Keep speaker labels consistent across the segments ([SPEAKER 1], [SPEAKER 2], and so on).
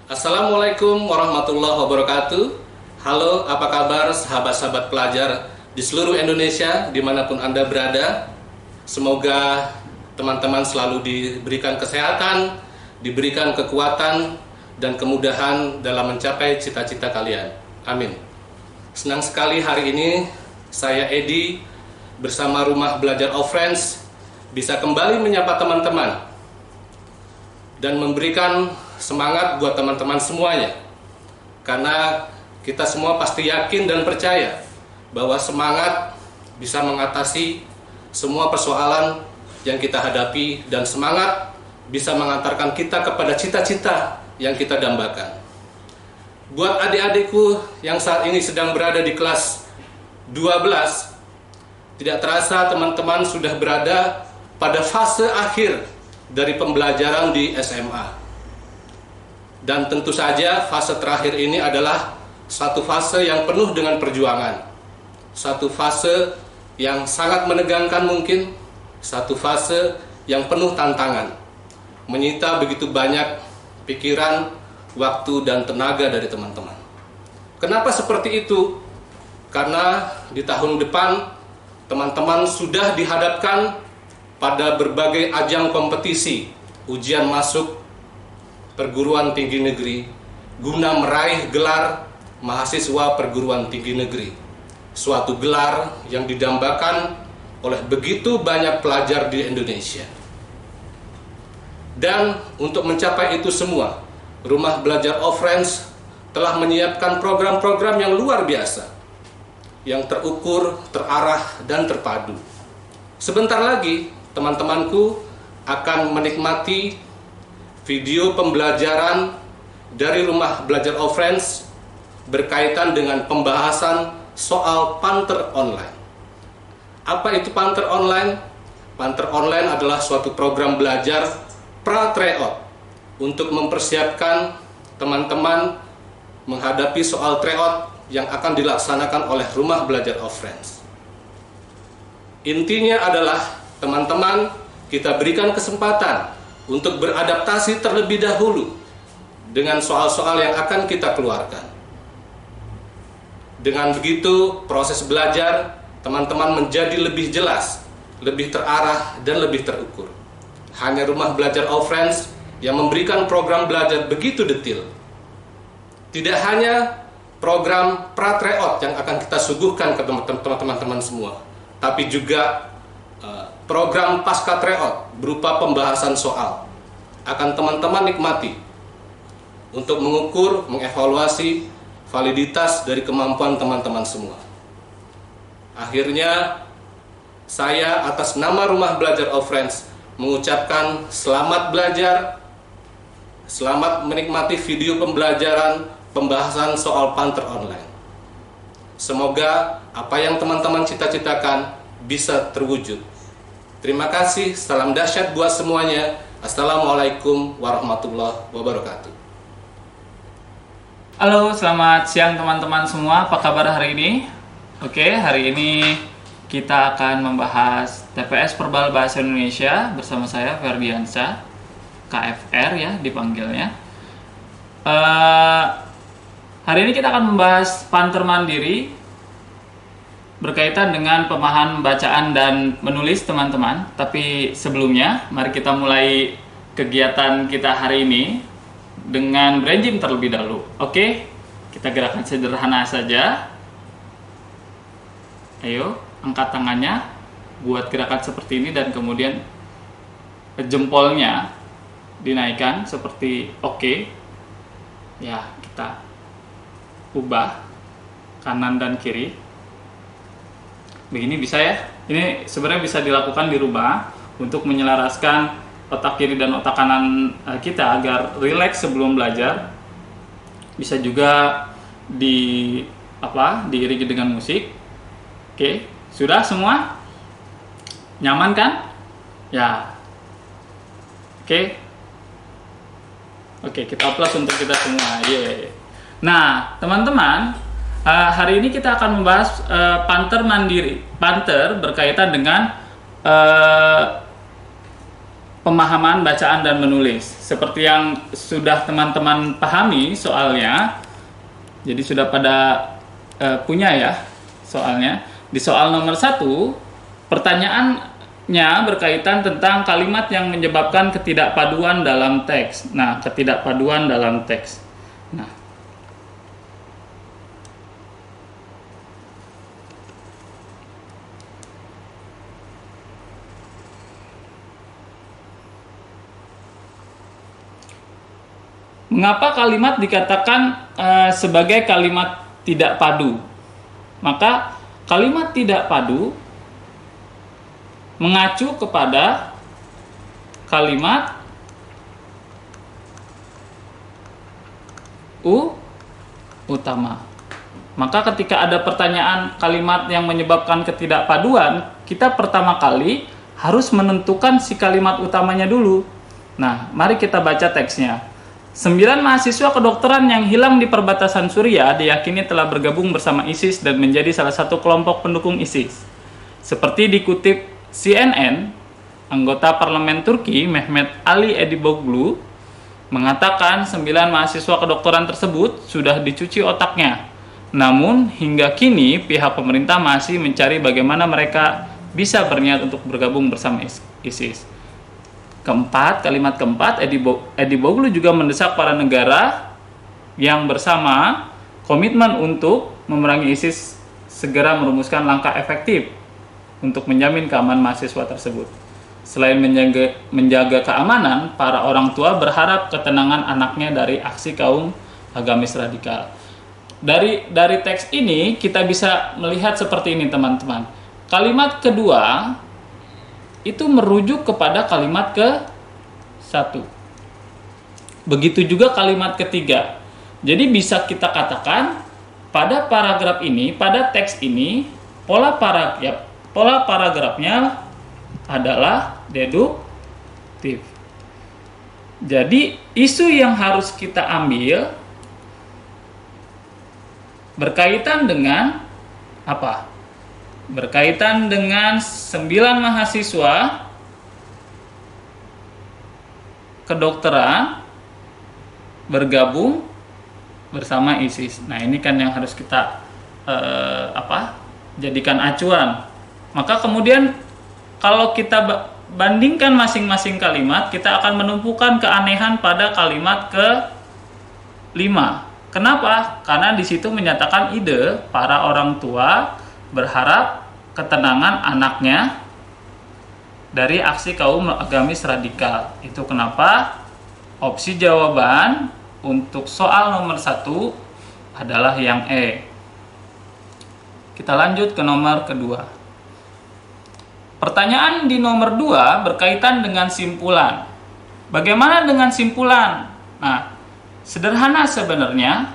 [SPEAKER 1] Assalamualaikum warahmatullahi wabarakatuh. Halo, apa kabar sahabat-sahabat pelajar di seluruh Indonesia, dimanapun Anda berada. Semoga teman-teman selalu diberikan kesehatan, diberikan kekuatan, dan kemudahan dalam mencapai cita-cita kalian. Amin. Senang sekali hari ini saya Edi bersama Rumah Belajar of Friends bisa kembali menyapa teman-teman dan memberikan semangat buat teman-teman semuanya. Karena kita semua pasti yakin dan percaya bahwa semangat bisa mengatasi semua persoalan yang kita hadapi, dan semangat bisa mengantarkan kita kepada cita-cita yang kita dambakan. Buat adik-adikku yang saat ini sedang berada di kelas 12, tidak terasa teman-teman sudah berada pada fase akhir dari pembelajaran di SMA. Dan tentu saja fase terakhir ini adalah satu fase yang penuh dengan perjuangan. Satu fase yang sangat menegangkan mungkin, satu fase yang penuh tantangan. Menyita begitu banyak pikiran, waktu, dan tenaga dari teman-teman. Kenapa seperti itu? Karena di tahun depan teman-teman sudah dihadapkan pada berbagai ajang kompetisi, ujian masuk perguruan tinggi negeri guna meraih gelar mahasiswa perguruan tinggi negeri. Suatu gelar yang didambakan oleh begitu banyak pelajar di Indonesia. Dan untuk mencapai itu semua, Rumah Belajar of Friends telah menyiapkan program-program yang luar biasa, yang terukur, terarah, dan terpadu. Sebentar lagi, teman-temanku akan menikmati video pembelajaran dari Rumah Belajar of Friends berkaitan dengan pembahasan soal Panter Online. Apa itu Panter Online? Panter Online adalah suatu program belajar pra-tryout untuk mempersiapkan teman-teman menghadapi soal tryout yang akan dilaksanakan oleh Rumah Belajar of Friends. Intinya adalah teman-teman kita berikan kesempatan untuk beradaptasi terlebih dahulu dengan soal-soal yang akan kita keluarkan. Dengan begitu, proses belajar teman-teman menjadi lebih jelas, lebih terarah, dan lebih terukur. Hanya Rumah Belajar of Friends yang memberikan program belajar begitu detail. Tidak hanya program pra-tryout yang akan kita suguhkan ke teman-teman semua, tapi juga program pasca tryout berupa pembahasan soal akan teman-teman nikmati untuk mengukur, mengevaluasi validitas dari kemampuan teman-teman semua. Akhirnya, saya atas nama Rumah Belajar of Friends mengucapkan selamat belajar, selamat menikmati video pembelajaran pembahasan soal Panter Online. Semoga apa yang teman-teman cita-citakan bisa terwujud. Terima kasih, salam dahsyat buat semuanya. Assalamualaikum warahmatullahi wabarakatuh.
[SPEAKER 2] Halo, selamat siang teman-teman semua. Apa kabar hari ini? Oke, hari ini kita akan membahas TPS Perbal Bahasa Indonesia bersama saya Ferdiansyah, KFR ya dipanggilnya. Hari ini kita akan membahas Panter Mandiri berkaitan dengan pemahaman bacaan dan menulis teman-teman. Tapi sebelumnya, mari kita mulai kegiatan kita hari ini dengan brain gym terlebih dahulu. Oke, kita gerakan sederhana saja. Ayo, angkat tangannya buat gerakan seperti ini dan kemudian jempolnya dinaikkan seperti oke. Ya, kita ubah kanan dan kiri. Begini bisa ya. Ini sebenarnya bisa dilakukan di rumah untuk menyelaraskan otak kiri dan otak kanan kita agar rileks sebelum belajar. Bisa juga diiringi dengan musik. Oke, sudah semua? Nyaman kan? Ya. Oke. Oke, kita plus untuk kita semua. Yeah. Nah, teman-teman, hari ini kita akan membahas Panter Mandiri. Panter berkaitan dengan pemahaman bacaan dan menulis. Seperti yang sudah teman-teman pahami soalnya, jadi sudah pada punya ya soalnya. Di soal nomor 1, pertanyaannya berkaitan tentang kalimat yang menyebabkan ketidakpaduan dalam teks. Nah, ketidakpaduan dalam teks. Nah, mengapa kalimat dikatakan sebagai kalimat tidak padu? Maka kalimat tidak padu mengacu kepada kalimat utama. Maka ketika ada pertanyaan kalimat yang menyebabkan ketidakpaduan, kita pertama kali harus menentukan si kalimat utamanya dulu. Nah, mari kita baca teksnya. 9 mahasiswa kedokteran yang hilang di perbatasan Suriah diyakini telah bergabung bersama ISIS dan menjadi salah satu kelompok pendukung ISIS. Seperti dikutip CNN, anggota parlemen Turki Mehmet Ali Ediboglu mengatakan 9 mahasiswa kedokteran tersebut sudah dicuci otaknya. Namun hingga kini pihak pemerintah masih mencari bagaimana mereka bisa berniat untuk bergabung bersama ISIS. Kalimat keempat, Ediboglu juga mendesak para negara yang bersama komitmen untuk memerangi ISIS segera merumuskan langkah efektif untuk menjamin keamanan mahasiswa tersebut. Selain menjaga keamanan, para orang tua berharap ketenangan anaknya dari aksi kaum agamis radikal. Dari teks ini kita bisa melihat seperti ini, teman-teman. Kalimat kedua itu merujuk kepada kalimat ke-1. Begitu juga kalimat ketiga. Jadi bisa kita katakan pada paragraf ini, pada teks ini, pola paragrafnya adalah deduktif. Jadi isu yang harus kita ambil berkaitan dengan apa? Berkaitan dengan 9 mahasiswa kedokteran bergabung bersama ISIS. Nah, ini kan yang harus kita jadikan acuan. Maka kemudian kalau kita bandingkan masing-masing kalimat, kita akan menumpukan keanehan pada kalimat ke-5. Kenapa? Karena di situ menyatakan ide para orang tua berharap ketenangan anaknya dari aksi kaum agamis radikal. Itu kenapa opsi jawaban untuk soal nomor 1 adalah yang E. Kita lanjut ke nomor kedua. Pertanyaan di nomor 2 berkaitan dengan simpulan. Bagaimana dengan simpulan? Nah, sederhana sebenarnya.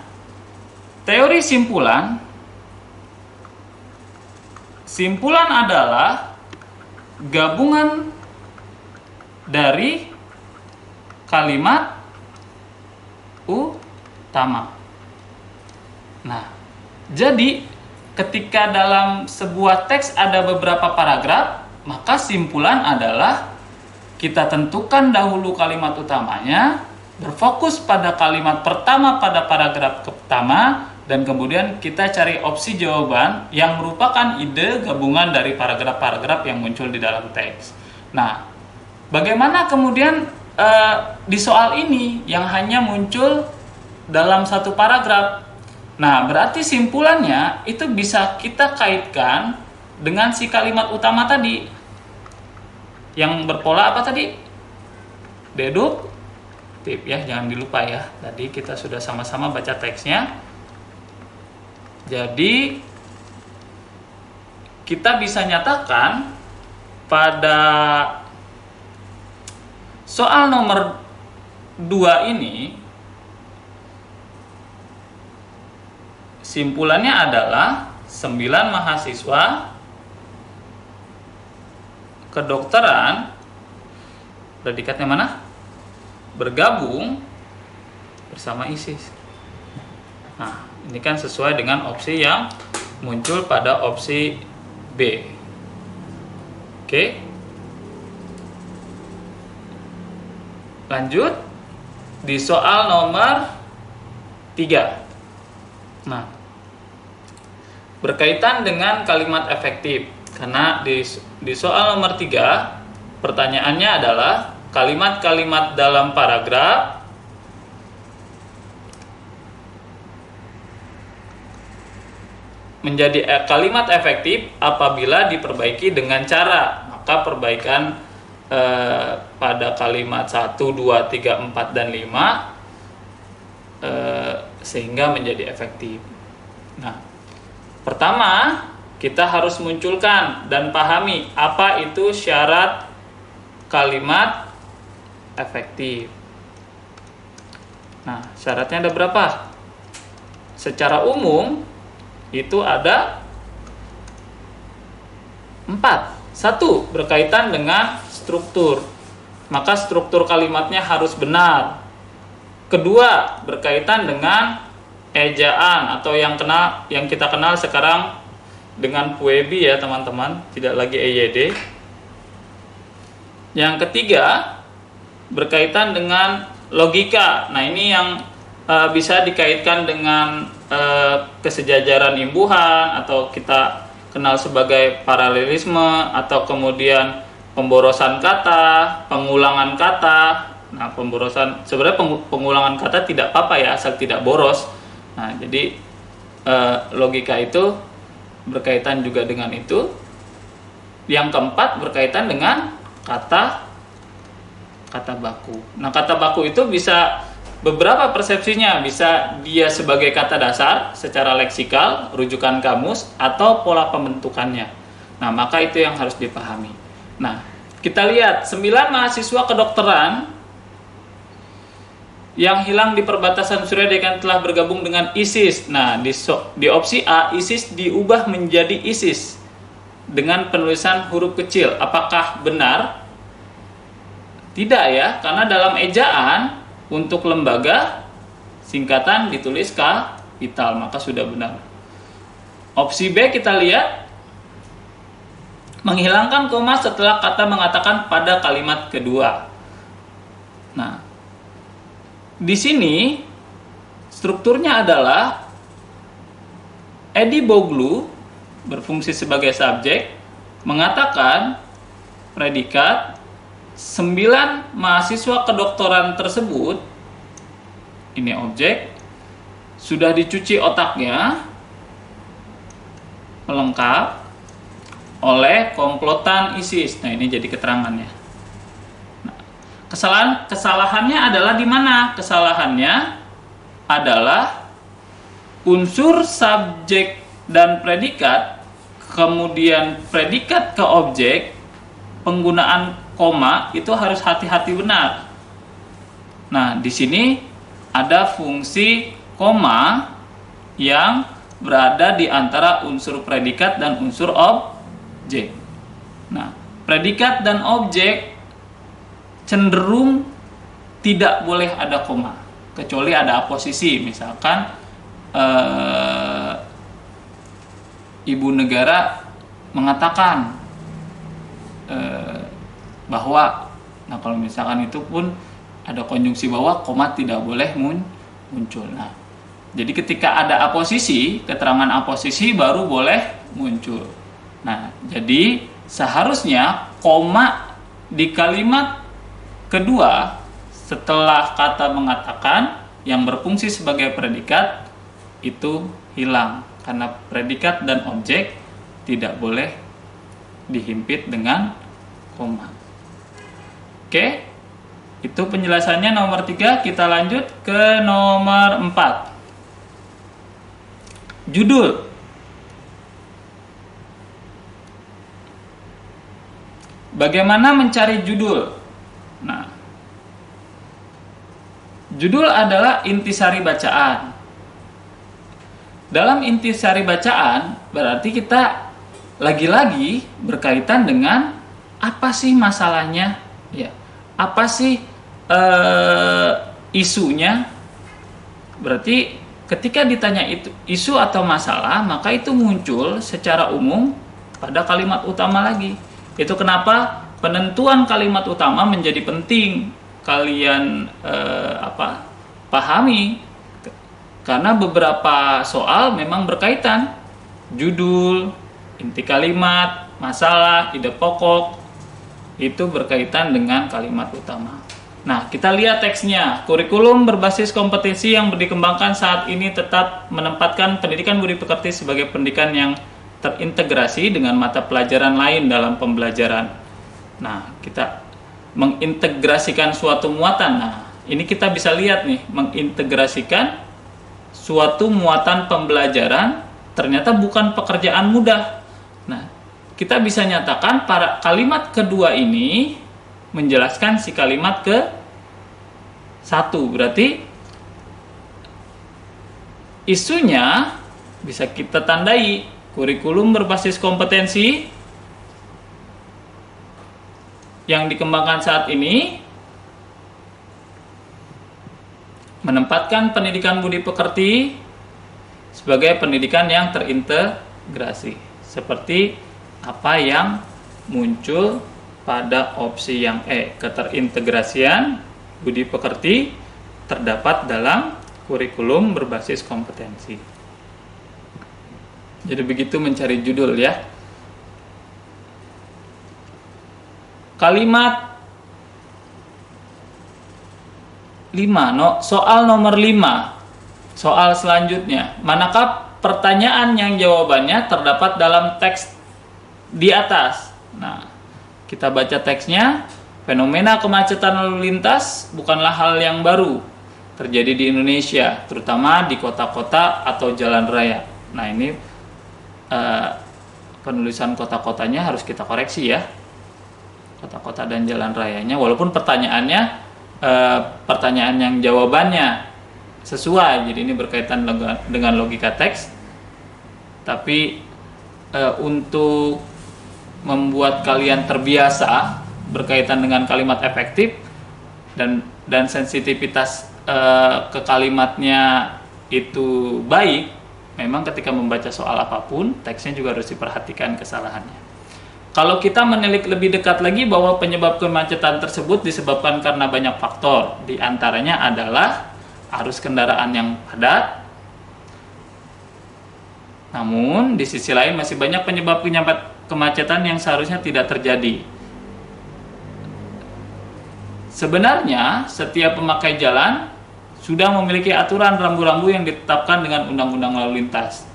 [SPEAKER 2] Teori simpulan adalah gabungan dari kalimat utama. Nah, jadi ketika dalam sebuah teks ada beberapa paragraf, maka simpulan adalah kita tentukan dahulu kalimat utamanya, berfokus pada kalimat pertama pada paragraf pertama, dan kemudian kita cari opsi jawaban yang merupakan ide gabungan dari paragraf-paragraf yang muncul di dalam teks. Nah, bagaimana kemudian di soal ini yang hanya muncul dalam satu paragraf? Nah, berarti simpulannya itu bisa kita kaitkan dengan si kalimat utama tadi yang berpola apa tadi? Deduktif ya, jangan dilupa ya. Tadi kita sudah sama-sama baca teksnya. Jadi kita bisa nyatakan pada soal nomor 2 ini simpulannya adalah 9 mahasiswa kedokteran, predikatnya mana? Bergabung bersama ISIS. Nah, ini kan sesuai dengan opsi yang muncul pada opsi B. Oke. lanjut di soal nomor 3. Nah, berkaitan dengan kalimat efektif. Karena di soal nomor 3 pertanyaannya adalah kalimat-kalimat dalam paragraf menjadi kalimat efektif apabila diperbaiki dengan cara. Maka perbaikan pada kalimat 1, 2, 3, 4, dan 5 sehingga menjadi efektif. Nah, pertama kita harus munculkan dan pahami apa itu syarat kalimat efektif. Nah, syaratnya ada berapa? Secara umum itu ada 4. 1. Berkaitan dengan struktur. Maka struktur kalimatnya harus benar. Kedua, berkaitan dengan ejaan atau yang kita kenal sekarang dengan Puebi ya teman-teman, tidak lagi EYD. Yang ketiga, berkaitan dengan logika. Nah, ini yang bisa dikaitkan dengan kesejajaran imbuhan atau kita kenal sebagai paralelisme, atau kemudian pemborosan kata, pengulangan kata. Nah, pemborosan sebenarnya pengulangan kata tidak apa-apa ya, asal tidak boros. Nah, jadi logika itu berkaitan juga dengan itu. Yang keempat berkaitan dengan kata baku. Nah, kata baku itu bisa beberapa persepsinya, bisa dia sebagai kata dasar secara leksikal, rujukan kamus, atau pola pembentukannya. Nah, maka itu yang harus dipahami. Nah, kita lihat 9 mahasiswa kedokteran yang hilang di perbatasan Suriah dengan telah bergabung dengan ISIS. Nah, di opsi A, ISIS diubah menjadi ISIS dengan penulisan huruf kecil. Apakah benar? Tidak ya, karena dalam ejaan untuk lembaga singkatan ditulis kapital, maka sudah benar. Opsi B kita lihat, menghilangkan koma setelah kata mengatakan pada kalimat kedua. Nah, di sini strukturnya adalah Edi Boglu berfungsi sebagai subjek, mengatakan predikat 9 mahasiswa kedokteran tersebut, ini objek, sudah dicuci otaknya pelengkap oleh komplotan ISIS. Nah, ini jadi keterangannya. Nah, kesalahannya adalah di mana? Kesalahannya adalah unsur subjek dan predikat, kemudian predikat ke objek, penggunaan koma itu harus hati-hati benar. Nah, di sini ada fungsi koma yang berada di antara unsur predikat dan unsur objek. Nah, predikat dan objek cenderung tidak boleh ada koma, kecuali ada aposisi. Misalkan ibu negara mengatakan bahwa, nah kalau misalkan itu pun ada konjungsi bahwa, koma tidak boleh muncul. Nah, jadi ketika ada aposisi, keterangan aposisi baru boleh muncul. Nah, jadi seharusnya koma di kalimat kedua setelah kata mengatakan yang berfungsi sebagai predikat itu hilang, karena predikat dan objek tidak boleh dihimpit dengan koma. Oke, itu penjelasannya nomor 3. Kita lanjut ke nomor 4. Judul. Bagaimana mencari judul? Nah, judul adalah intisari bacaan. Dalam intisari bacaan berarti kita lagi-lagi berkaitan dengan apa sih masalahnya, ya, apa sih isunya. Berarti ketika ditanya itu isu atau masalah, maka itu muncul secara umum pada kalimat utama lagi. Itu kenapa penentuan kalimat utama menjadi penting. kalian pahami, karena beberapa soal memang berkaitan. Judul, inti kalimat, masalah, ide pokok itu berkaitan dengan kalimat utama. Nah, kita lihat teksnya. Kurikulum berbasis kompetensi yang dikembangkan saat ini tetap menempatkan pendidikan budi pekerti sebagai pendidikan yang terintegrasi dengan mata pelajaran lain dalam pembelajaran. Nah, kita mengintegrasikan suatu muatan. Nah, ini kita bisa lihat nih, mengintegrasikan suatu muatan pembelajaran ternyata bukan pekerjaan mudah. Nah, kita bisa nyatakan pada kalimat kedua ini menjelaskan si kalimat ke satu. Berarti isunya bisa kita tandai kurikulum berbasis kompetensi yang dikembangkan saat ini menempatkan pendidikan budi pekerti sebagai pendidikan yang terintegrasi, seperti apa yang muncul pada opsi yang E. Keterintegrasian budi pekerti terdapat dalam kurikulum berbasis kompetensi. Jadi begitu mencari judul ya. Kalimat 5, soal nomor 5. Soal selanjutnya, manakah pertanyaan yang jawabannya terdapat dalam teks di atas? Nah, kita baca teksnya. Fenomena kemacetan lalu lintas bukanlah hal yang baru terjadi di Indonesia, terutama di kota-kota atau jalan raya. Nah, ini penulisan kota-kotanya harus kita koreksi ya. Kota-kota dan jalan rayanya, walaupun pertanyaannya pertanyaan yang jawabannya sesuai, jadi ini berkaitan dengan logika teks, tapi untuk membuat kalian terbiasa berkaitan dengan kalimat efektif dan sensitivitas ke kalimatnya itu baik, memang ketika membaca soal apapun teksnya juga harus diperhatikan kesalahannya. Kalau kita menilik lebih dekat lagi bahwa penyebab kemacetan tersebut disebabkan karena banyak faktor, diantaranya adalah arus kendaraan yang padat. Namun di sisi lain masih banyak penyebab kemacetan yang seharusnya tidak terjadi. Sebenarnya setiap pemakai jalan sudah memiliki aturan rambu-rambu yang ditetapkan dengan undang-undang lalu lintas.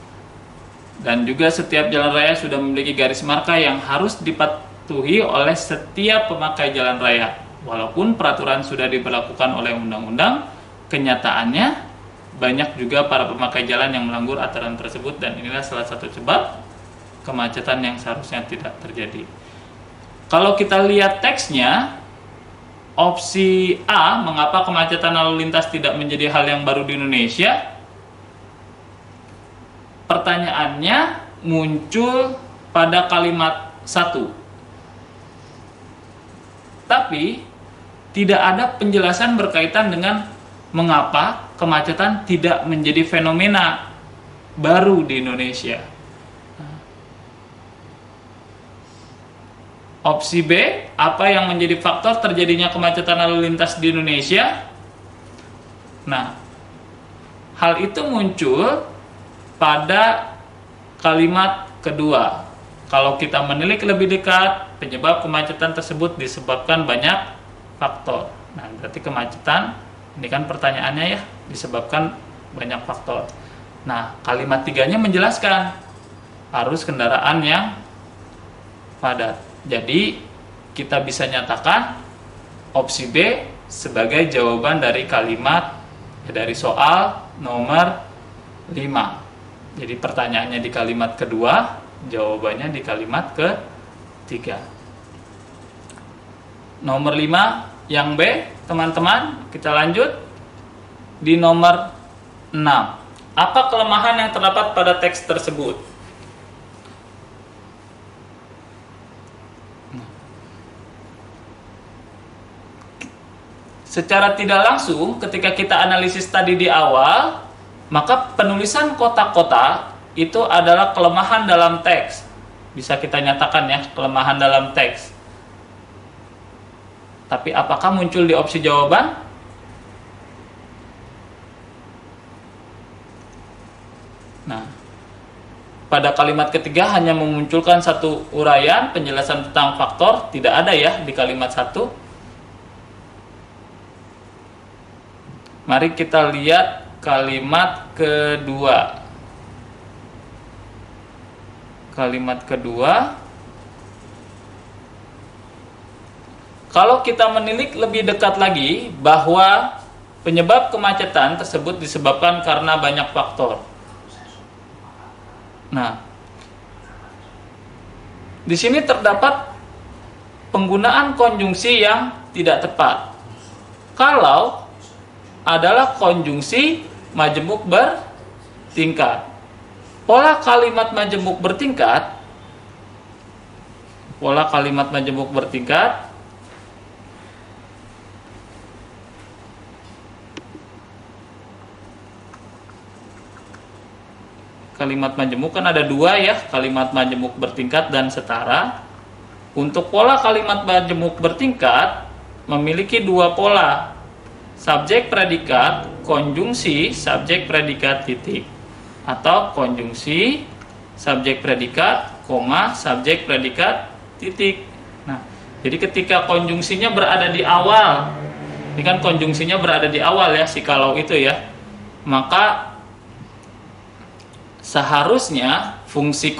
[SPEAKER 2] Dan juga setiap jalan raya sudah memiliki garis marka yang harus dipatuhi oleh setiap pemakai jalan raya. Walaupun peraturan sudah diberlakukan oleh undang-undang, kenyataannya banyak juga para pemakai jalan yang melanggar aturan tersebut, dan inilah salah satu sebab kemacetan yang seharusnya tidak terjadi. Kalau kita lihat teksnya, opsi A, mengapa kemacetan lalu lintas tidak menjadi hal yang baru di Indonesia? Pertanyaannya muncul pada kalimat 1. Tapi tidak ada penjelasan berkaitan dengan mengapa kemacetan tidak menjadi fenomena baru di Indonesia. Opsi B, apa yang menjadi faktor terjadinya kemacetan lalu lintas di Indonesia? Nah, hal itu muncul pada kalimat kedua. Kalau kita menilik lebih dekat, penyebab kemacetan tersebut disebabkan banyak faktor. Nah, berarti kemacetan, ini kan pertanyaannya ya, disebabkan banyak faktor. Nah, kalimat tiganya menjelaskan arus kendaraan yang padat. Jadi, kita bisa nyatakan opsi B sebagai jawaban dari kalimat, dari soal nomor 5. Jadi pertanyaannya di kalimat kedua, jawabannya di kalimat ketiga. Nomor 5 yang B, teman-teman, kita lanjut. Di nomor 6. Apa kelemahan yang terdapat pada teks tersebut? Secara tidak langsung, ketika kita analisis tadi di awal, maka penulisan kota-kota itu adalah kelemahan dalam teks. Bisa kita nyatakan ya, kelemahan dalam teks. Tapi apakah muncul di opsi jawaban? Nah, pada kalimat ketiga hanya memunculkan satu uraian penjelasan tentang faktor, tidak ada ya di kalimat satu. Mari kita lihat kalimat kedua. Kalimat kedua, kalau kita menilik lebih dekat lagi bahwa penyebab kemacetan tersebut disebabkan karena banyak faktor. Nah, di sini terdapat penggunaan konjungsi yang tidak tepat. Kalau adalah konjungsi majemuk bertingkat. Pola kalimat majemuk bertingkat, kalimat majemuk kan ada dua ya, kalimat majemuk bertingkat dan setara. Untuk pola kalimat majemuk bertingkat memiliki dua pola, subjek predikat, konjungsi subjek predikat titik, atau konjungsi subjek predikat, koma subjek predikat titik. Nah, jadi ketika konjungsinya berada di awal, ini kan konjungsinya berada di awal ya, si kalau itu ya, maka seharusnya fungsi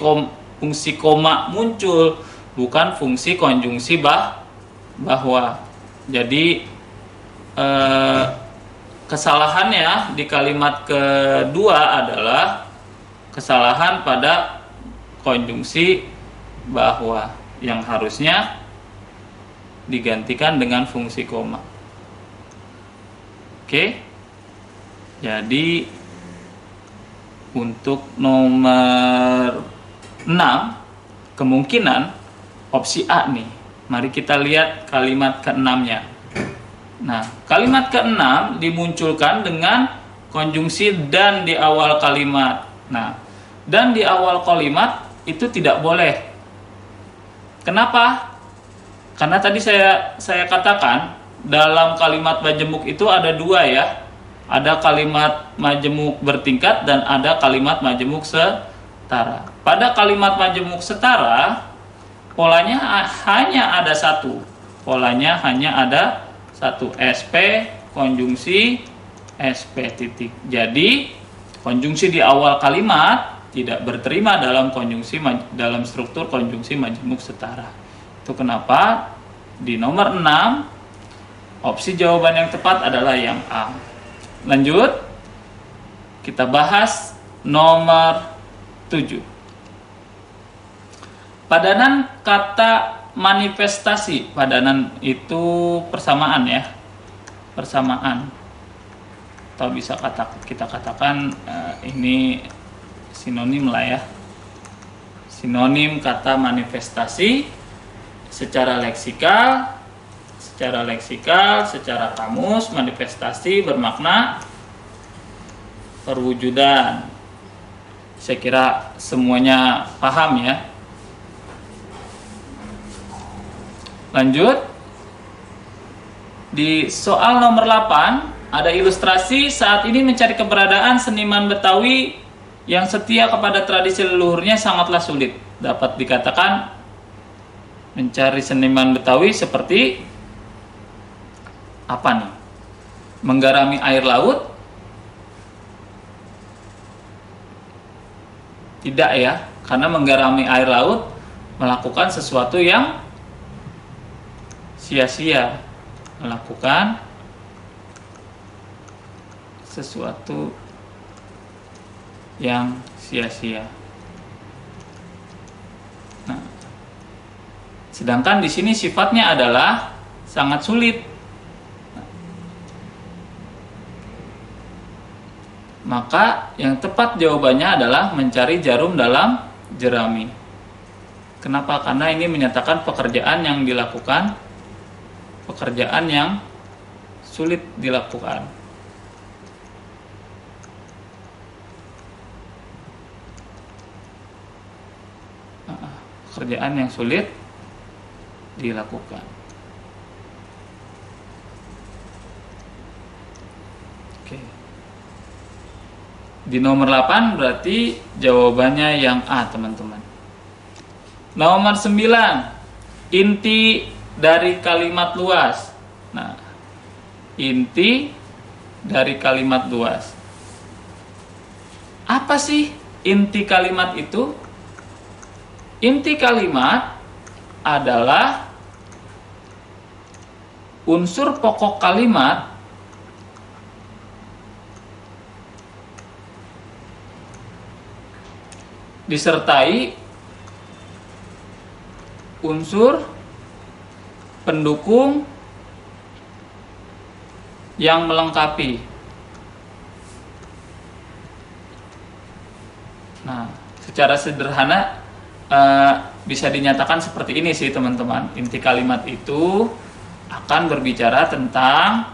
[SPEAKER 2] koma muncul, bukan fungsi konjungsi bahwa. Jadi kesalahannya di kalimat kedua adalah kesalahan pada konjungsi bahwa yang harusnya digantikan dengan fungsi koma. Oke. Jadi untuk nomor 6 kemungkinan opsi A nih. Mari kita lihat kalimat ke-6-nya. Nah, kalimat ke-6 dimunculkan dengan konjungsi dan di awal kalimat. Nah, dan di awal kalimat itu tidak boleh. Kenapa? Karena tadi saya katakan dalam kalimat majemuk itu ada dua ya. Ada kalimat majemuk bertingkat dan ada kalimat majemuk setara. Pada kalimat majemuk setara, polanya hanya ada satu. Satu, SP konjungsi SP titik. Jadi konjungsi di awal kalimat tidak berterima dalam struktur konjungsi majemuk setara. Itu kenapa di nomor 6 opsi jawaban yang tepat adalah yang A. Lanjut, kita bahas nomor 7. Padanan kata manifestasi. Padanan itu persamaan ya, persamaan. Atau bisa kita katakan ini sinonim lah ya. Sinonim kata manifestasi secara leksikal, secara kamus, manifestasi bermakna perwujudan. Saya kira semuanya paham ya. Lanjut, di soal nomor 8 ada ilustrasi saat ini mencari keberadaan seniman Betawi yang setia kepada tradisi leluhurnya sangatlah sulit. Dapat dikatakan mencari seniman Betawi seperti apa nih? Menggarami air laut? Tidak ya, karena menggarami air laut melakukan sesuatu yang sia-sia, melakukan sesuatu yang sia-sia. Nah, sedangkan di sini sifatnya adalah sangat sulit. Maka yang tepat jawabannya adalah mencari jarum dalam jerami. Kenapa? Karena ini menyatakan pekerjaan yang sulit dilakukan. Pekerjaan yang sulit dilakukan. Di nomor 8 berarti jawabannya yang A, teman-teman. Nomor 9, inti dari kalimat luas. Nah, inti dari kalimat luas. Apa sih inti kalimat itu? Inti kalimat adalah unsur pokok kalimat disertai unsur pendukung yang melengkapi. Nah, secara sederhana bisa dinyatakan seperti ini sih, teman-teman. Inti kalimat itu akan berbicara tentang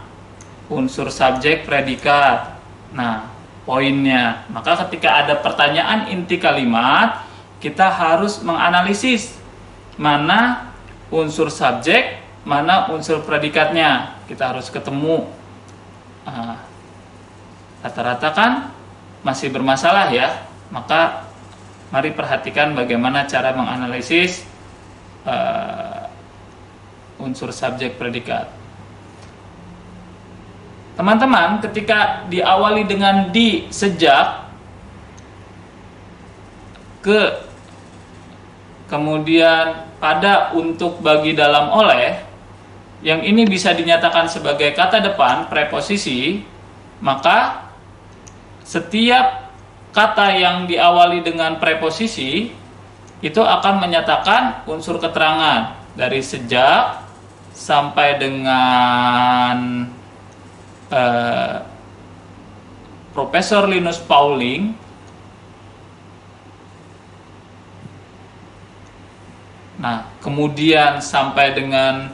[SPEAKER 2] unsur subjek predikat. Nah, poinnya, maka ketika ada pertanyaan inti kalimat, kita harus menganalisis mana unsur subjek, mana unsur predikatnya. Kita harus ketemu. Rata-rata kan masih bermasalah ya, maka mari perhatikan bagaimana cara menganalisis unsur subjek predikat. Teman-teman, ketika diawali dengan di, sejak, ke, kemudian pada, untuk, bagi, dalam, oleh, yang ini bisa dinyatakan sebagai kata depan, preposisi, maka setiap kata yang diawali dengan preposisi itu akan menyatakan unsur keterangan dari sejak sampai dengan Profesor Linus Pauling. Nah, kemudian sampai dengan,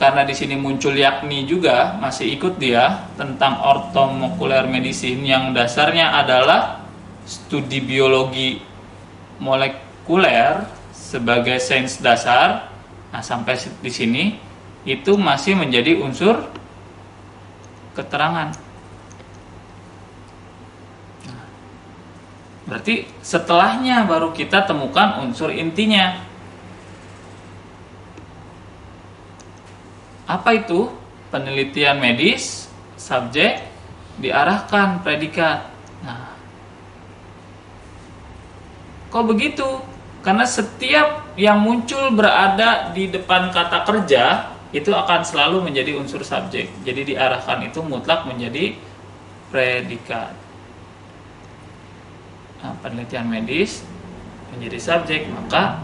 [SPEAKER 2] karena di sini muncul yakni juga, masih ikut dia tentang ortomolecular medicine yang dasarnya adalah studi biologi molekuler sebagai sains dasar. Nah, sampai di sini itu masih menjadi unsur keterangan. Nah, berarti setelahnya baru kita temukan unsur intinya. Apa itu? Penelitian medis, subjek, diarahkan, predikat. Nah, kok begitu? Karena setiap yang muncul berada di depan kata kerja itu akan selalu menjadi unsur subjek. Jadi diarahkan itu mutlak menjadi predikat. Nah, penelitian medis menjadi subjek, maka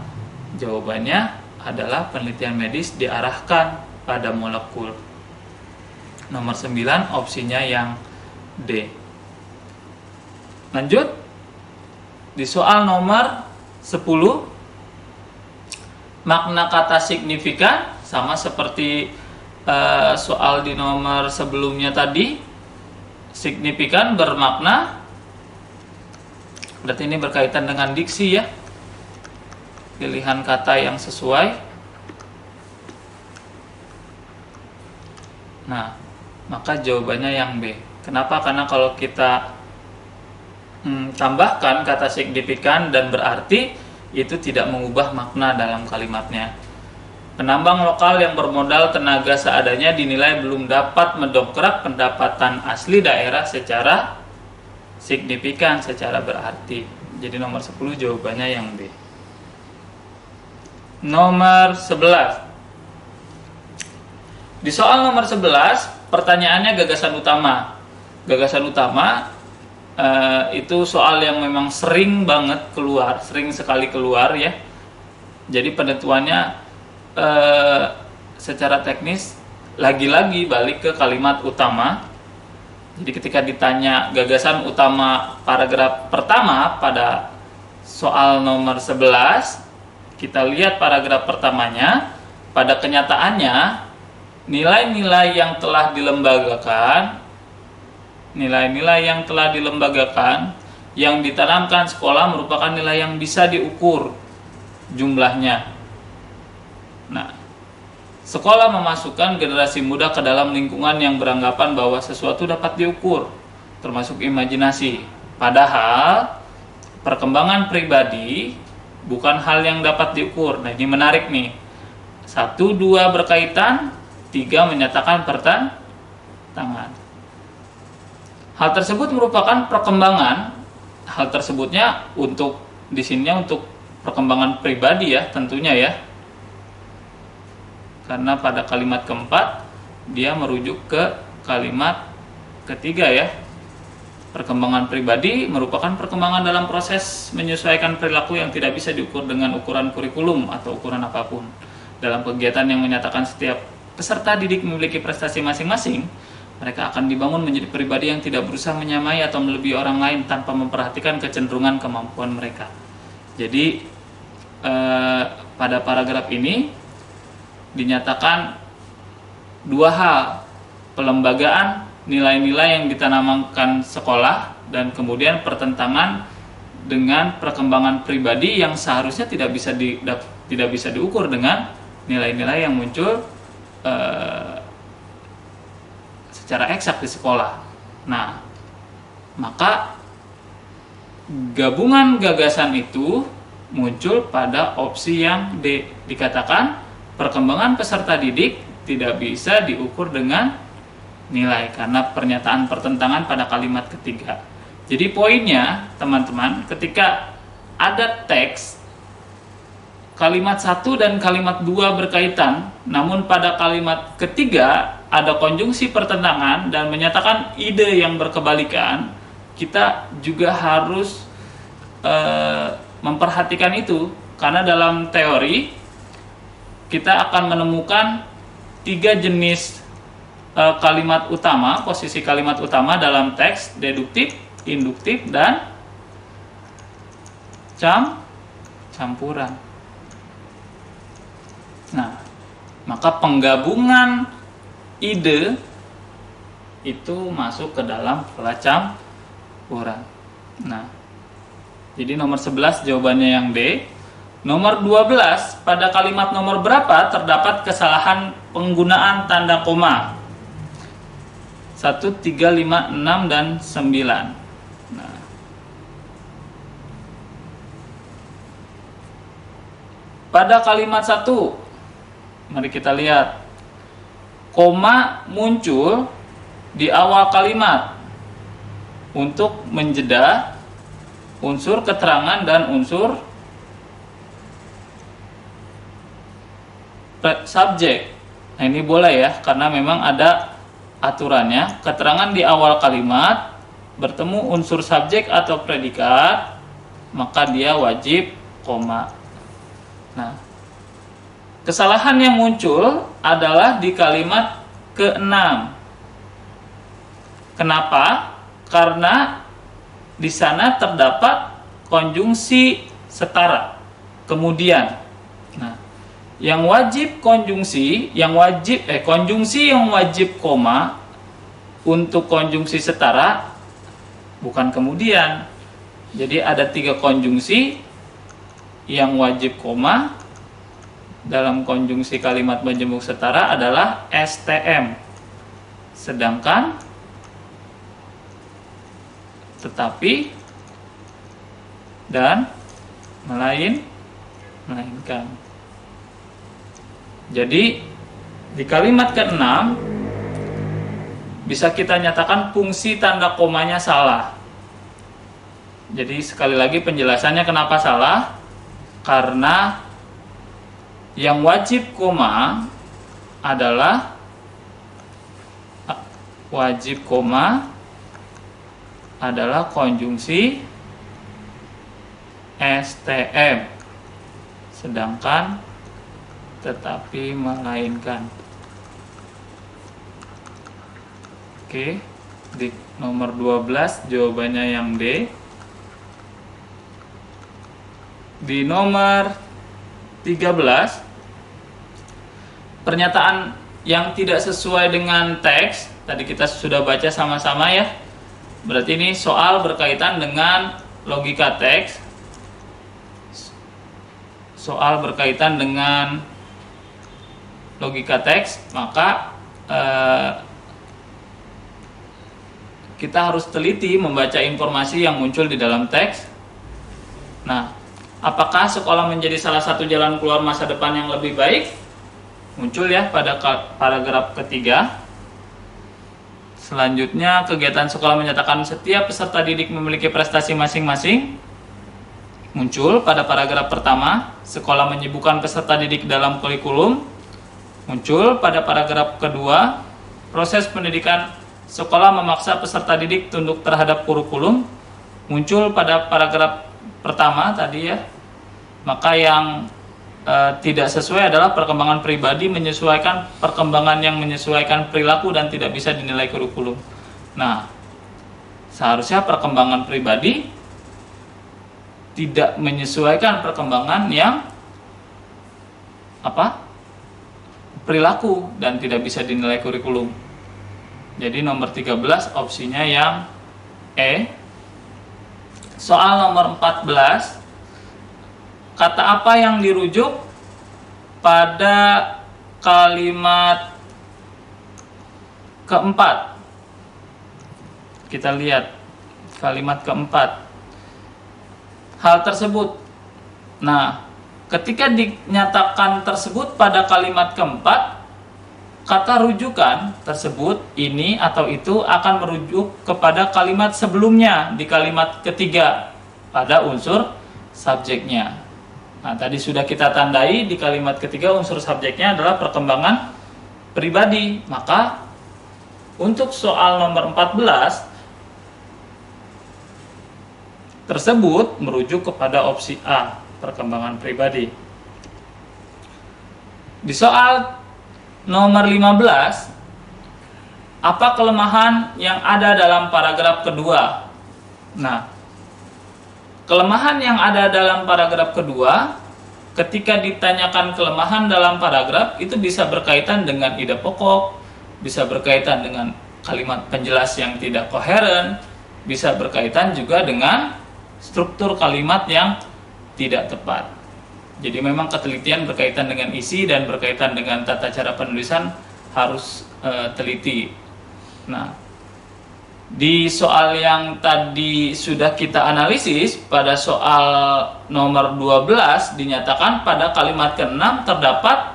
[SPEAKER 2] jawabannya adalah penelitian medis diarahkan pada molekul. Nomor 9 opsinya yang D. Lanjut di soal nomor 10, makna kata signifikan sama seperti soal di nomor sebelumnya tadi. Signifikan bermakna, berarti ini berkaitan dengan diksi ya, pilihan kata yang sesuai. Nah, maka jawabannya yang B. Kenapa? Karena kalau kita tambahkan kata signifikan dan berarti, itu tidak mengubah makna dalam kalimatnya. Penambang lokal yang bermodal tenaga seadanya dinilai belum dapat mendongkrak pendapatan asli daerah secara signifikan, secara berarti. Jadi nomor 10 jawabannya yang B. Nomor 11. Di soal nomor 11, pertanyaannya gagasan utama. Gagasan utama itu soal yang memang sering banget keluar, sering sekali keluar ya. Jadi penentuannya secara teknis lagi-lagi balik ke kalimat utama. Jadi ketika ditanya gagasan utama paragraf pertama pada soal nomor 11, kita lihat paragraf pertamanya. Pada kenyataannya, nilai-nilai yang telah dilembagakan, yang ditanamkan sekolah merupakan nilai yang bisa diukur jumlahnya. Nah, sekolah memasukkan generasi muda ke dalam lingkungan yang beranggapan bahwa sesuatu dapat diukur, termasuk imajinasi. Padahal perkembangan pribadi bukan hal yang dapat diukur. Nah, ini menarik nih. 1, 2 berkaitan, 3 menyatakan pertentangan. Hal tersebut merupakan perkembangan. Hal tersebutnya untuk di sini untuk perkembangan pribadi ya, tentunya ya. Karena pada kalimat keempat dia merujuk ke kalimat ketiga ya. Perkembangan pribadi merupakan perkembangan dalam proses menyesuaikan perilaku yang tidak bisa diukur dengan ukuran kurikulum atau ukuran apapun. Dalam kegiatan yang menyatakan setiap peserta didik memiliki prestasi masing-masing, mereka akan dibangun menjadi pribadi yang tidak berusaha menyamai atau melebihi orang lain tanpa memperhatikan kecenderungan kemampuan mereka. Jadi pada paragraf ini dinyatakan 2 hal, pelembagaan nilai-nilai yang ditanamkan sekolah dan kemudian pertentangan dengan perkembangan pribadi yang seharusnya tidak bisa diukur dengan nilai-nilai yang muncul secara eksak di sekolah. Nah, maka gabungan gagasan itu muncul pada opsi yang D, dikatakan perkembangan peserta didik tidak bisa diukur dengan nilai karena pernyataan pertentangan pada kalimat ketiga. Jadi poinnya teman-teman, ketika ada teks kalimat 1 dan kalimat 2 berkaitan, namun pada kalimat ketiga ada konjungsi pertentangan dan menyatakan ide yang berkebalikan, kita juga harus memperhatikan itu, karena dalam teori kita akan menemukan 3 jenis kalimat utama, posisi kalimat utama dalam teks: deduktif, induktif, dan campuran. Nah, maka penggabungan ide itu masuk ke dalam pola campuran. Nah, jadi nomor 11 jawabannya yang D. Nomor 12, pada kalimat nomor berapa terdapat kesalahan penggunaan tanda koma? 1, 3, 5, 6, dan 9. Nah, pada kalimat 1, mari kita lihat. Koma muncul di awal kalimat untuk menjeda unsur keterangan dan unsur subjek. Nah, ini boleh ya, karena memang ada aturannya. Keterangan di awal kalimat bertemu unsur subjek atau predikat, maka dia wajib koma. Nah, kesalahan yang muncul adalah di kalimat ke-6. Kenapa? Karena di sana terdapat konjungsi setara. Kemudian, nah, yang wajib konjungsi, konjungsi yang wajib koma untuk konjungsi setara bukan kemudian. Jadi ada 3 konjungsi yang wajib koma dalam konjungsi kalimat majemuk setara adalah STM, sedangkan tetapi dan melainkan. Jadi di kalimat ke-6 bisa kita nyatakan fungsi tanda komanya salah. Jadi sekali lagi penjelasannya kenapa salah? Karena yang wajib koma adalah konjungsi STM, sedangkan tetapi melainkan. Oke, di nomor 12 jawabannya yang D. Di nomor 13, pernyataan yang tidak sesuai dengan teks, tadi kita sudah baca sama-sama ya. Berarti ini soal berkaitan dengan logika teks. Soal berkaitan dengan logika teks, maka kita harus teliti membaca informasi yang muncul di dalam teks. Nah, apakah sekolah menjadi salah satu jalan keluar masa depan yang lebih baik? Muncul ya pada paragraf ketiga. Selanjutnya, kegiatan sekolah menyatakan setiap peserta didik memiliki prestasi masing-masing. Muncul pada paragraf pertama. Sekolah menyibukkan peserta didik dalam kurikulum. Muncul pada paragraf kedua. Proses pendidikan sekolah memaksa peserta didik tunduk terhadap kurikulum. Muncul pada paragraf pertama tadi ya. Maka yang tidak sesuai adalah perkembangan pribadi menyesuaikan perkembangan yang menyesuaikan perilaku dan tidak bisa dinilai kurikulum. Nah, seharusnya perkembangan pribadi tidak menyesuaikan perkembangan yang perilaku dan tidak bisa dinilai kurikulum. Jadi nomor 13 opsinya yang E. Soal nomor 14, kata apa yang dirujuk pada kalimat keempat? Kita lihat kalimat keempat. Hal tersebut. Nah, ketika dinyatakan tersebut pada kalimat keempat, kata rujukan tersebut ini atau itu akan merujuk kepada kalimat sebelumnya di kalimat ketiga pada unsur subjeknya. Nah, tadi sudah kita tandai di kalimat ketiga unsur subjeknya adalah perkembangan pribadi. Maka untuk soal nomor 14 tersebut merujuk kepada opsi A, perkembangan pribadi. Di soal nomor 15, apa kelemahan yang ada dalam paragraf kedua? Nah, kelemahan yang ada dalam paragraf kedua, ketika ditanyakan kelemahan dalam paragraf, itu bisa berkaitan dengan ide pokok, bisa berkaitan dengan kalimat penjelas yang tidak koheren, bisa berkaitan juga dengan struktur kalimat yang tidak tepat. Jadi memang ketelitian berkaitan dengan isi dan berkaitan dengan tata cara penulisan harus teliti. Nah, di soal yang tadi sudah kita analisis, pada soal nomor 12 dinyatakan pada kalimat ke-6 terdapat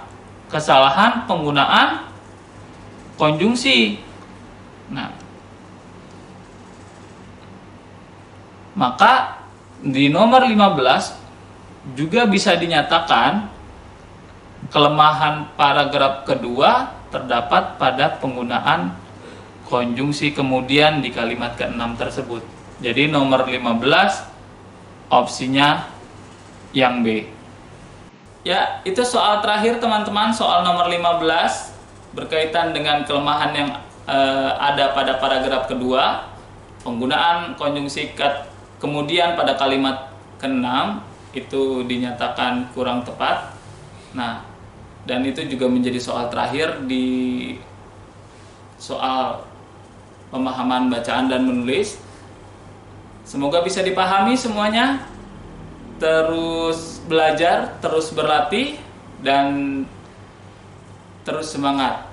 [SPEAKER 2] kesalahan penggunaan konjungsi. Nah, maka di nomor 15 juga bisa dinyatakan kelemahan paragraf kedua terdapat pada penggunaan konjungsi kemudian di kalimat ke-6 tersebut. Jadi nomor 15 opsinya yang B. Ya, itu soal terakhir teman-teman, soal nomor 15 berkaitan dengan kelemahan yang ada pada paragraf kedua, penggunaan konjungsi kemudian pada kalimat ke-6 itu dinyatakan kurang tepat. Nah, dan itu juga menjadi soal terakhir di soal pemahaman bacaan dan menulis. Semoga bisa dipahami semuanya. Terus belajar, terus berlatih, dan terus semangat.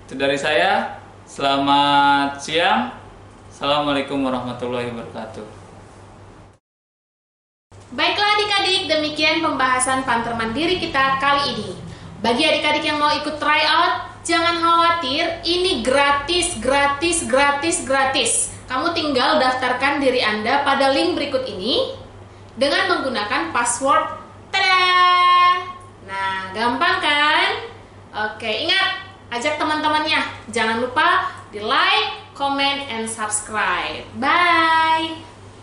[SPEAKER 2] Itu dari saya. Selamat siang. Assalamualaikum warahmatullahi wabarakatuh.
[SPEAKER 3] Baiklah adik-adik, demikian pembahasan Panter Mandiri kita kali ini. Bagi adik-adik yang mau ikut try out, jangan khawatir, ini gratis. Kamu tinggal daftarkan diri Anda pada link berikut ini dengan menggunakan password. Tada! Nah, gampang kan? Oke, ingat, ajak teman-temannya. Jangan lupa di like, comment, and subscribe. Bye!